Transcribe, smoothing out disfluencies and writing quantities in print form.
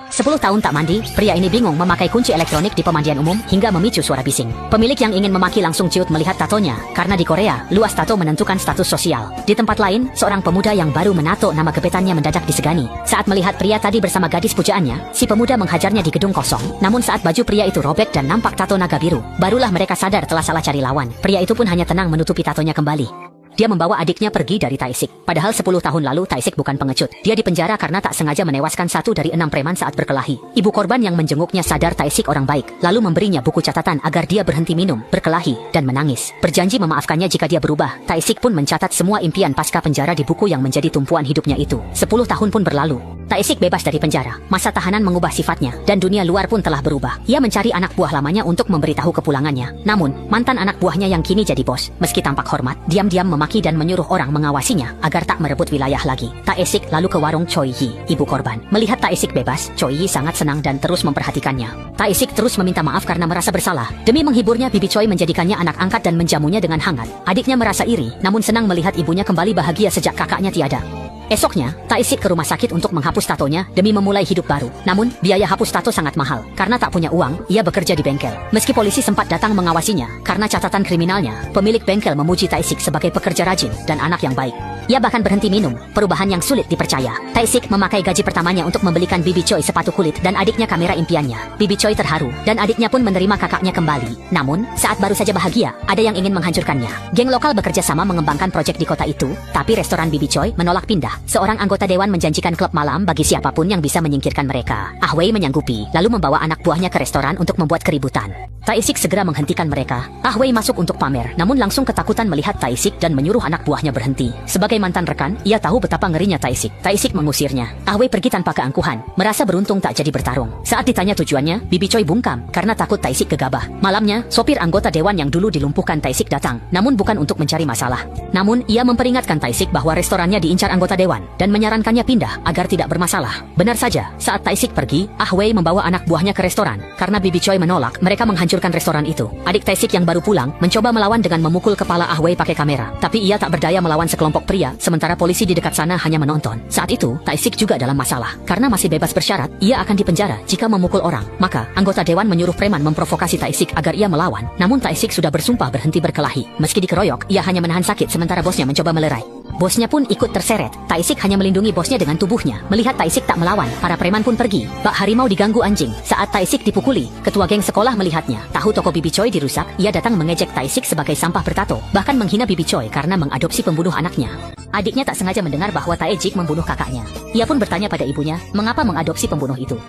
10 tahun tak mandi, pria ini bingung memakai kunci elektronik di pemandian umum hingga memicu suara bising. Pemilik yang ingin memaki langsung ciut melihat tatonya, karena di Korea, luas tato menentukan status sosial. Di tempat lain, seorang pemuda yang baru menato nama gebetannya mendadak disegani. Saat melihat pria tadi bersama gadis pujaannya, si pemuda menghajarnya di gedung kosong. Namun saat baju pria itu robek dan nampak tato naga biru, barulah mereka sadar telah salah cari lawan. Pria itu pun hanya tenang menutupi tatonya kembali. Dia membawa adiknya pergi dari Tae-sik. Padahal 10 tahun lalu Tae-sik bukan pengecut. Dia dipenjara karena tak sengaja menewaskan 1 dari 6 preman saat berkelahi. Ibu korban yang menjenguknya sadar Tae-sik orang baik, lalu memberinya buku catatan agar dia berhenti minum, berkelahi, dan menangis. Berjanji memaafkannya jika dia berubah. Tae-sik pun mencatat semua impian pasca penjara di buku yang menjadi tumpuan hidupnya itu. 10 tahun pun berlalu. Tae-sik bebas dari penjara. Masa tahanan mengubah sifatnya, dan dunia luar pun telah berubah. Ia mencari anak buah lamanya untuk memberitahu kepulangannya. Namun, mantan anak buahnya yang kini jadi bos, meski tampak hormat, diam-diam memaki dan menyuruh orang mengawasinya agar tak merebut wilayah lagi. Tae-sik lalu ke warung Choi Yi, ibu korban. Melihat Tae-sik bebas, Choi Yi sangat senang dan terus memperhatikannya. Tae-sik terus meminta maaf karena merasa bersalah. Demi menghiburnya, Bibi Choi menjadikannya anak angkat dan menjamunya dengan hangat. Adiknya merasa iri, namun senang melihat ibunya kembali bahagia sejak kakaknya tiada. Esoknya, Tae-sik ke rumah sakit untuk menghapus tatonya demi memulai hidup baru. Namun, biaya hapus tato sangat mahal. Karena tak punya uang, ia bekerja di bengkel. Meski polisi sempat datang mengawasinya, karena catatan kriminalnya, pemilik bengkel memuji Tae-sik sebagai pekerja rajin dan anak yang baik. Ia bahkan berhenti minum, perubahan yang sulit dipercaya. Tae-sik memakai gaji pertamanya untuk membelikan Bibi Choi sepatu kulit dan adiknya kamera impiannya. Bibi Choi terharu, dan adiknya pun menerima kakaknya kembali. Namun, saat baru saja bahagia, ada yang ingin menghancurkannya. Geng lokal bekerja sama mengembangkan proyek di kota itu, tapi restoran Bibi Choi menolak pindah. Seorang anggota dewan menjanjikan klub malam bagi siapapun yang bisa menyingkirkan mereka. Ah Wei menyanggupi, lalu membawa anak buahnya ke restoran untuk membuat keributan. Tae-sik segera menghentikan mereka. Ah Wei masuk untuk pamer, namun langsung ketakutan melihat Tae-sik dan menyuruh anak buahnya berhenti. Sebagai mantan rekan, ia tahu betapa ngerinya Tae-sik. Tae-sik mengusirnya. Ah Wei pergi tanpa keangkuhan, merasa beruntung tak jadi bertarung. Saat ditanya tujuannya, Bibi Choi bungkam karena takut Tae-sik gegabah. Malamnya, sopir anggota dewan yang dulu dilumpuhkan Tae-sik datang, namun bukan untuk mencari masalah. Namun, ia memperingatkan Tae-sik bahwa restorannya diincar anggota dewan dan menyarankannya pindah agar tidak bermasalah. Benar saja, saat Tae-sik pergi, Ah Wei membawa anak buahnya ke restoran. Karena Bibi Choi menolak, mereka menghancurkan restoran itu. Adik Tae-sik yang baru pulang mencoba melawan dengan memukul kepala Ah Wei pakai kamera, tapi ia tak berdaya melawan sekelompok pria, sementara polisi di dekat sana hanya menonton. Saat itu, Tae-sik juga dalam masalah. Karena masih bebas bersyarat, ia akan dipenjara jika memukul orang. Maka, anggota dewan menyuruh preman memprovokasi Tae-sik agar ia melawan. Namun Tae-sik sudah bersumpah berhenti berkelahi. Meski dikeroyok, ia hanya menahan sakit sementara bosnya mencoba melerai. Bosnya pun ikut terseret. Tae-sik hanya melindungi bosnya dengan tubuhnya. Melihat Tae-sik tak melawan, para preman pun pergi. Bak harimau diganggu anjing. Saat Tae-sik dipukuli, ketua geng sekolah melihatnya. Tahu toko Bibi Choi dirusak, ia datang mengejek Tae-sik sebagai sampah bertato. Bahkan menghina Bibi Choi karena mengadopsi pembunuh anaknya. Adiknya tak sengaja mendengar bahwa Tae-sik membunuh kakaknya. Ia pun bertanya pada ibunya, mengapa mengadopsi pembunuh itu.